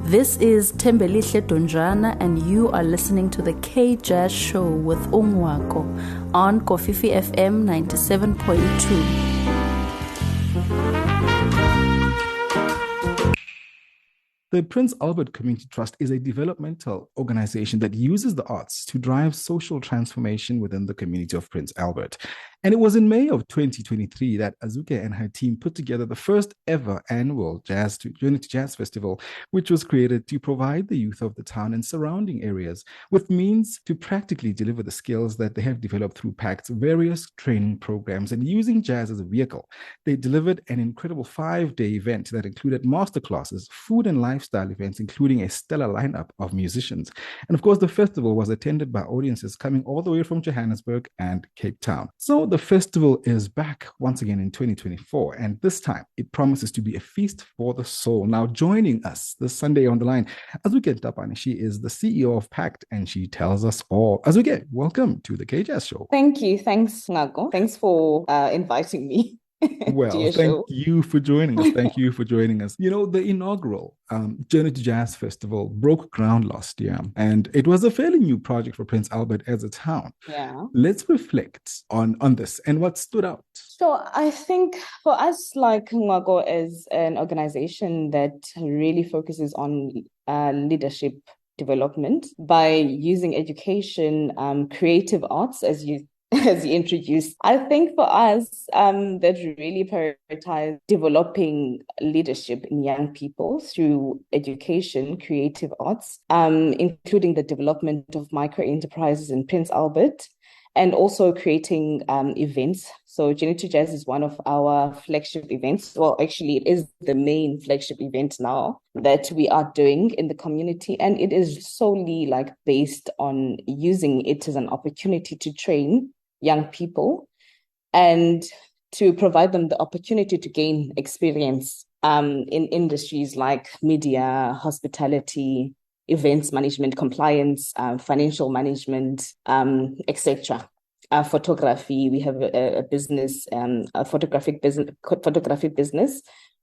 This is Tembelihle Donjana, and you are listening to the K-Jazz Show with Ongwako on Kofifi FM 97.2. The Prince Albert Community Trust is a developmental organization that uses the arts to drive social transformation within the community of Prince Albert. And it was in May of 2023 that Azuke and her team put together the first ever annual Unity Jazz Festival, which was created to provide the youth of the town and surrounding areas with means to practically deliver the skills that they have developed through PACT's various training programs. And using jazz as a vehicle, they delivered an incredible 5-day event that included masterclasses, food and lifestyle events, including a stellar lineup of musicians. And of course, the festival was attended by audiences coming all the way from Johannesburg and Cape Town. So the festival is back once again in 2024, and this time it promises to be a feast for the soul. Now, joining us this Sunday on the line, Azuke Ntapane. She is the CEO of PACT, and she tells us all. Azuke, welcome to the K-Jazz Show. Thank you. Thanks, Nago. Thanks for inviting me. Well, thank you for joining us. Thank you for joining us. You know, the inaugural Journey to Jazz Festival broke ground last year, and it was a fairly new project for Prince Albert as a town. Yeah. Let's reflect on this and what stood out. So I think for us, like Ngwago is an organization that really focuses on leadership development by using education, creative arts, as you introduced. I think for us, that really prioritize developing leadership in young people through education, creative arts, including the development of micro enterprises in Prince Albert, and also creating events. So Journey to Jazz is one of our flagship events. Well, actually, it is the main flagship event now that we are doing in the community. And it is solely based on using it as an opportunity to train young people and to provide them the opportunity to gain experience in industries like media, hospitality, events management, compliance, financial management, etc. Photography. We have a business, a photography business.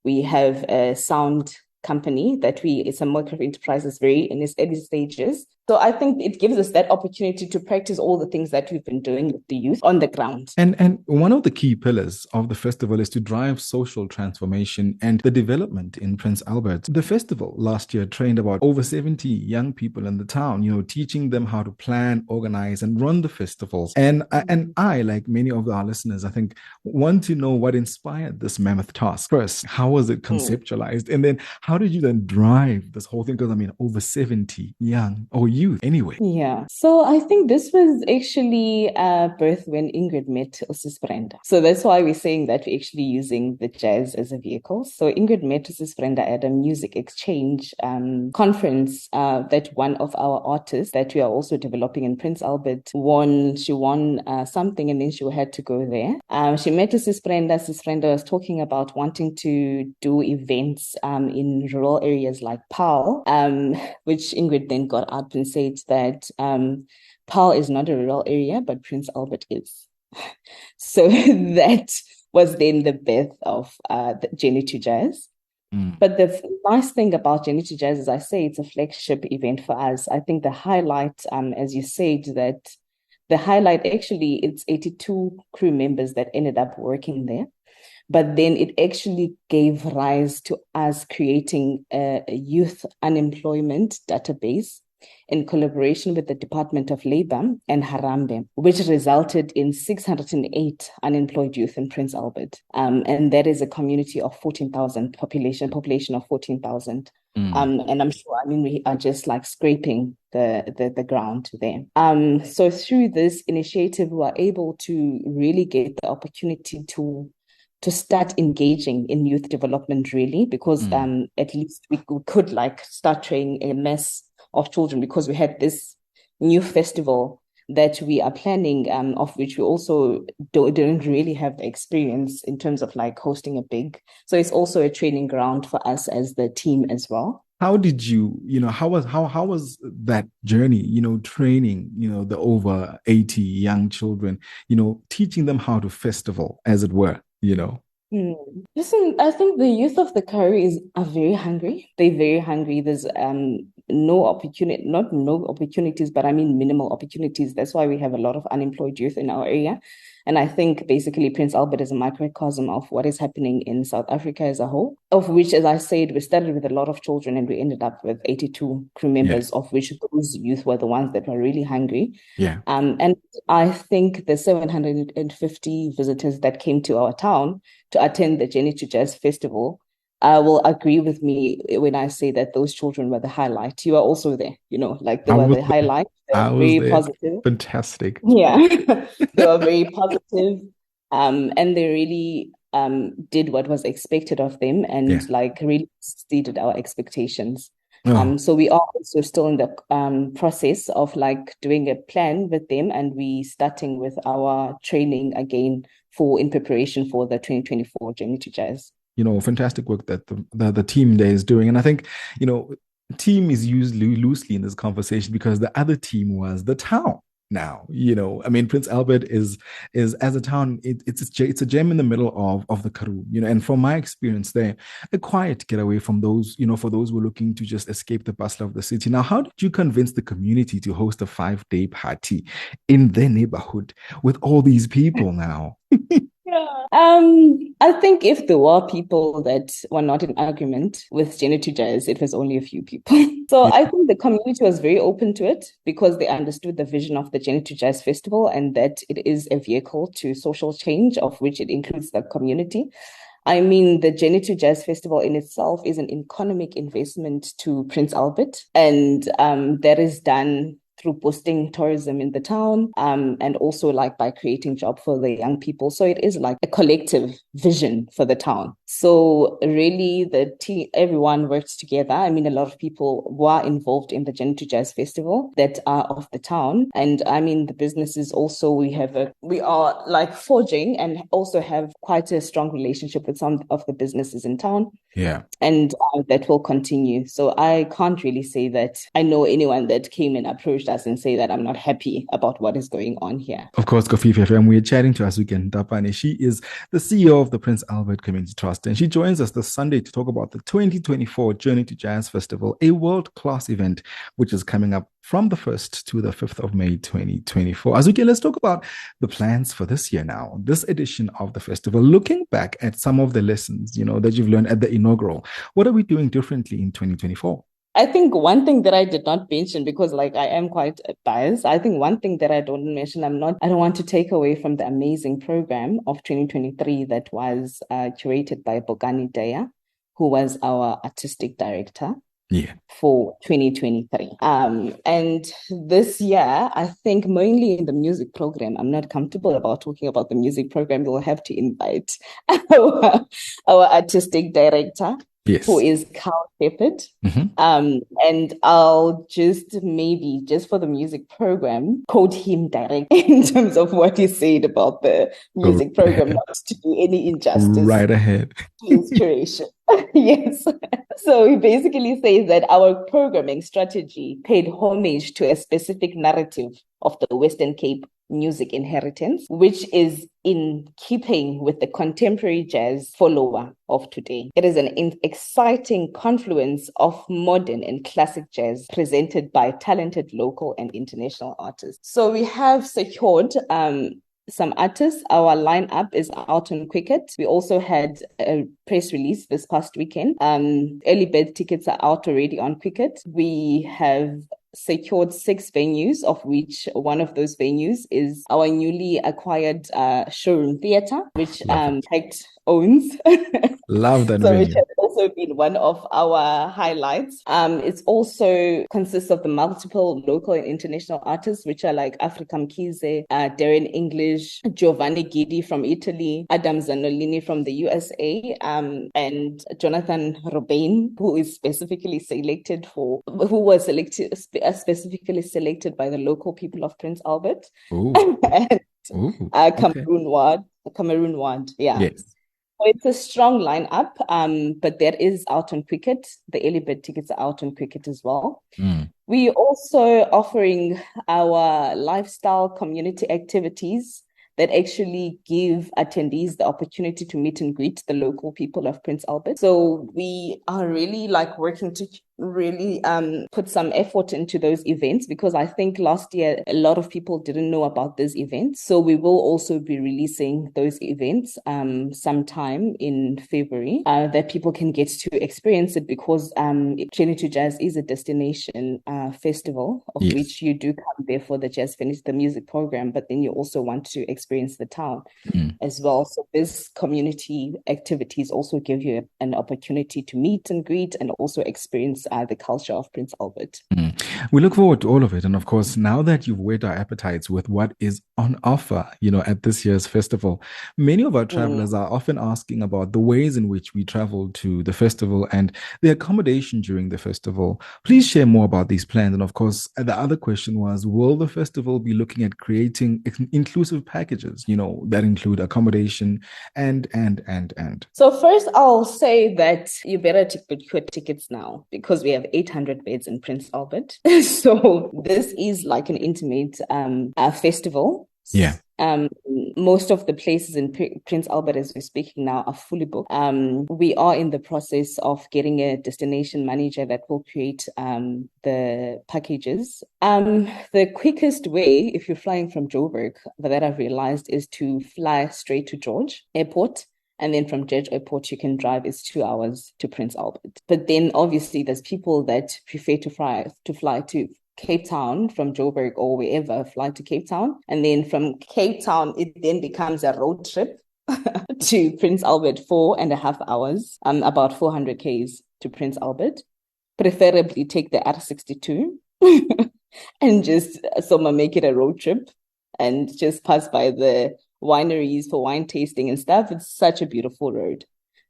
We have a sound company it's a micro enterprise, is very in its early stages. So I think it gives us that opportunity to practice all the things that we've been doing with the youth on the ground. And one of the key pillars of the festival is to drive social transformation and the development in Prince Albert. The festival last year trained about over 70 young people in the town, teaching them how to plan, organize, and run the festivals. And I, like many of our listeners, I think, want to know what inspired this mammoth task. First, how was it conceptualized? And then how did you then drive this whole thing? Because over 70 young or youth anyway. Yeah. So I think this was actually birth when Ingrid met Sis Brenda. So that's why we're saying that we're actually using the jazz as a vehicle. So Ingrid met Sis Brenda at a music exchange conference that one of our artists that we are also developing in Prince Albert won. She won something, and then she had to go there. She met Sis Brenda. Sis Brenda was talking about wanting to do events in rural areas like Paarl, which Ingrid then got up and said that Paarl is not a rural area, but Prince Albert is. So that was then the birth of the Journey to Jazz. But the nice thing about Journey to Jazz is, I say, it's a flagship event for us. I think the highlight, as you said, that the highlight actually, it's 82 crew members that ended up working there. But then it actually gave rise to us creating a youth unemployment database in collaboration with the Department of Labor and Harambee, which resulted in 608 unemployed youth in Prince Albert. And that is a community of 14,000 population of 14,000. And I'm sure, we are just scraping the ground there. So through this initiative, we are able to really get the opportunity to start engaging in youth development, really, because at least we could start training a mass of children, because we had this new festival that we are planning, of which we also don't really have the experience in terms of hosting a big. So it's also a training ground for us as the team as well. How did you, how was that journey, training, the over 80 young children, teaching them how to festival, as it were, Listen, I think the youth of the Karoo are very hungry. They're very hungry. There's no opportunity, not no opportunities, but I mean minimal opportunities. That's why we have a lot of unemployed youth in our area. And I think basically Prince Albert is a microcosm of what is happening in South Africa as a whole, of which, as I said, we started with a lot of children and we ended up with 82 crew members, of which those youth were the ones that were really hungry. Yeah. And I think the 750 visitors that came to our town to attend the Jenny to Jazz Festival will agree with me when I say that those children were the highlight. You are also there, like they were the highlight. They I were was very there. positive. Fantastic. Yeah, they were very positive, and they really did what was expected of them and like really exceeded our expectations. So we are also still in the process of like doing a plan with them, and we starting with our training again in preparation for the 2024 Journey to Jazz. Fantastic work that the team there is doing. And I think, team is used loosely in this conversation because the other team was the town. Now, I mean, Prince Albert is as a town, it's a gem in the middle of the Karoo, and from my experience there, a quiet getaway from those, for those who are looking to just escape the bustle of the city. Now, how did you convince the community to host a 5-day party in their neighborhood with all these people now? Yeah. I think if there were people that were not in argument with Jenny to Jazz, it was only a few people. So I think the community was very open to it because they understood the vision of the Jenny to Jazz Festival and that it is a vehicle to social change, of which it includes the community. I mean, the Jenny to Jazz Festival in itself is an economic investment to Prince Albert, and that is done through boosting tourism in the town, and also like by creating job for the young people. So it is like a collective vision for the town. So really the team, everyone works together. I mean, a lot of people were involved in the Jenny to Jazz Festival that are of the town. And I mean, the businesses also, we are like forging and also have quite a strong relationship with some of the businesses in town. Yeah. And that will continue. So I can't really say that I know anyone that came and approached us and say that I'm not happy about what is going on here. Of course, Kofifi FM, we're chatting to Azuke Ntapane. She is the CEO of the Prince Albert Community Trust, and she joins us this Sunday to talk about the 2024 Journey to Jazz Festival, a world-class event which is coming up from the 1st to the 5th of May, 2024. Azuke, let's talk about the plans for this year now, this edition of the festival. Looking back at some of the lessons, that you've learned at the inaugural, what are we doing differently in 2024? I think one thing that I did not mention, because like I am quite biased, I think one thing that I don't mention, I don't want to take away from the amazing program of 2023 that was curated by Bongani Daya, who was our artistic director. For 2023. And this year, I think mainly in the music program, I'm not comfortable about talking about the music program. We'll have to invite our artistic director, who is Carl Shepherd. And I'll just for the music program, quote him directly in terms of what he said about the music program, not to do any injustice. Right ahead. To inspiration. Yes. So he basically says that our programming strategy paid homage to a specific narrative of the Western Cape music inheritance, which is in keeping with the contemporary jazz follower of today. It is an exciting confluence of modern and classic jazz presented by talented local and international artists. So we have secured some artists. Our lineup is out on Quicket. We also had a press release this past weekend. Early bird tickets are out already on Quicket. We have secured 6 venues, of which one of those venues is our newly acquired showroom theater, which Pact owns. Love that so venue. Which has also been one of our highlights. It also consists of the multiple local and international artists, which are like Africa Mkize, Darren English, Giovanni Guidi from Italy, Adam Zanolini from the USA, and Jonathan Robin, who was specifically selected by the local people of Prince Albert. Cameroon Ward. Yeah. Yes. So it's a strong lineup, but that is out on Quicket. The early bird tickets are out on Quicket as well. We also offering our lifestyle community activities that actually give attendees the opportunity to meet and greet the local people of Prince Albert. So we are really like working to really put some effort into those events, because I think last year a lot of people didn't know about these events. So we will also be releasing those events sometime in February that people can get to experience it, because Journey to Jazz is a destination festival of which you do come there for the jazz finish, the music program, but then you also want to experience the town as well. So this community activities also give you an opportunity to meet and greet and also experience the culture of Prince Albert. We look forward to all of it. And of course, now that you've whet our appetites with what is on offer, at this year's festival, many of our travelers are often asking about the ways in which we travel to the festival and the accommodation during the festival. Please share more about these plans. And of course, the other question was, will the festival be looking at creating inclusive packages, that include accommodation and. So first, I'll say that you better book your tickets now, because we have 800 beds in Prince Albert. So this is like an intimate festival. Yeah. Most of the places in Prince Albert, as we're speaking now, are fully booked. We are in the process of getting a destination manager that will create the packages. The quickest way, if you're flying from Joburg, that I've realized, is to fly straight to George Airport. And then from George Airport, you can drive. It's 2 hours to Prince Albert. But then obviously there's people that prefer to fly to Cape Town from Joburg or wherever, fly to Cape Town. And then from Cape Town, it then becomes a road trip to Prince Albert, 4.5 hours, about 400 Ks to Prince Albert. Preferably take the R62 and just make it a road trip and just pass by the wineries for wine tasting and stuff. It's such a beautiful road.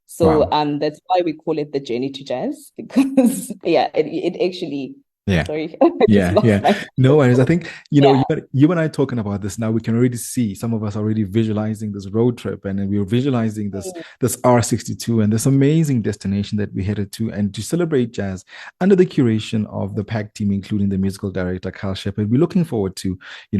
So that's why we call it the Journey to Jazz, because it actually sorry. No worries. I think you and I talking about this now, we can already see, some of us already visualizing this road trip, and then we're visualizing this R62 and this amazing destination that we headed to, and to celebrate jazz under the curation of the PAC team, including the musical director Carl Shepard. We're looking forward to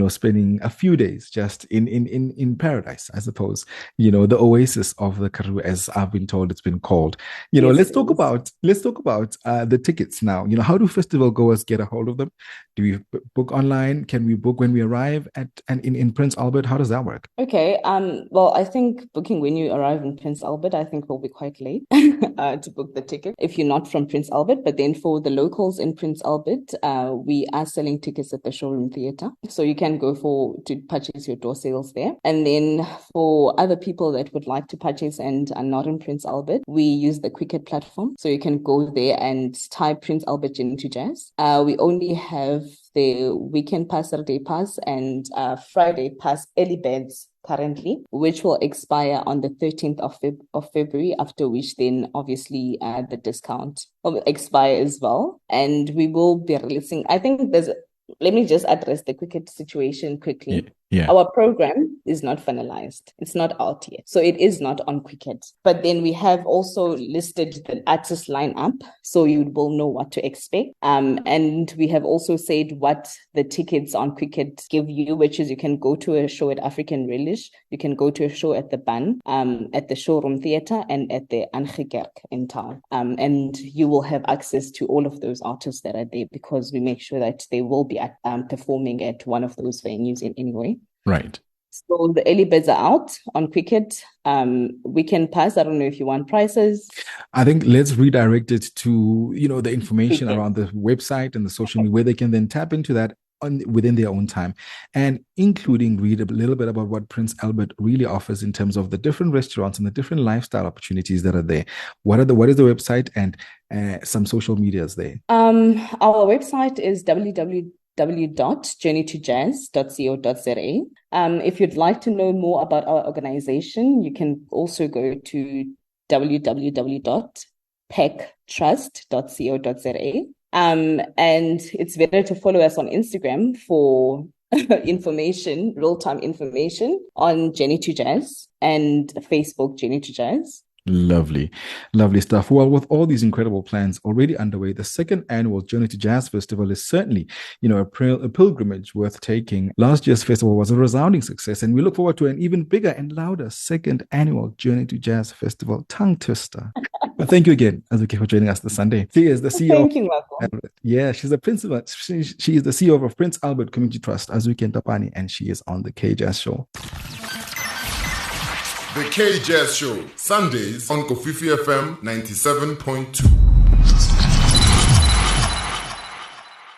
spending a few days just in paradise, I suppose, the oasis of the Karoo, as I've been told it's been called. Let's talk about the tickets now. How do festival goers get a hold of them? Do we book online? Can we book when we arrive in Prince Albert? How does that work? Okay. Well, I think booking when you arrive in Prince Albert, I think will be quite late to book the ticket if you're not from Prince Albert. But then for the locals in Prince Albert, we are selling tickets at the Showroom Theatre, so you can go to purchase your door sales there. And then for other people that would like to purchase and are not in Prince Albert, we use the Quicket platform, so you can go there and type Prince Albert Journey to Jazz. We only have the weekend pass, Saturday pass, and Friday pass early birds currently, which will expire on the 13th of February, after which then obviously the discount will expire as well. And we will be releasing, I think let me just address the Quicket situation quickly. Yeah. Our program is not finalized. It's not out yet. So it is not on Quicket. But then we have also listed the artist lineup, so you will know what to expect. And we have also said what the tickets on Quicket give you, which is you can go to a show at African Relish, you can go to a show at the Ban, at the Showroom Theatre, and at the Azuke in town. And you will have access to all of those artists that are there, because we make sure that they will be performing at one of those venues in any way. Right. So the early birds are out on Quicket. Weekend pass, I don't know if you want prices. I think let's redirect it to, the information around the website and the social media, where they can then tap into that within their own time, and including read a little bit about what Prince Albert really offers in terms of the different restaurants and the different lifestyle opportunities that are there. What is the website and some social medias there? Our website is www.journeytojazz.co.za. If you'd like to know more about our organization, you can also go to www.pectrust.co.za. And it's better to follow us on Instagram for real-time information on Journey to Jazz, and Facebook Journey to Jazz. Lovely, lovely stuff. Well, with all these incredible plans already underway, the second annual Journey to Jazz Festival is certainly, a pilgrimage worth taking. Last year's festival was a resounding success, and we look forward to an even bigger and louder second annual Journey to Jazz Festival. Tongue twister. But thank you again, Azuke, for joining us this Sunday. She is the CEO. Thank you, Marco. Yeah, she's the principal. She is the CEO of Prince Albert Community Trust, Azuke Ntapane, and she is on the K Jazz Show. The K Jazz Show, Sundays on Kofifi FM 97.2.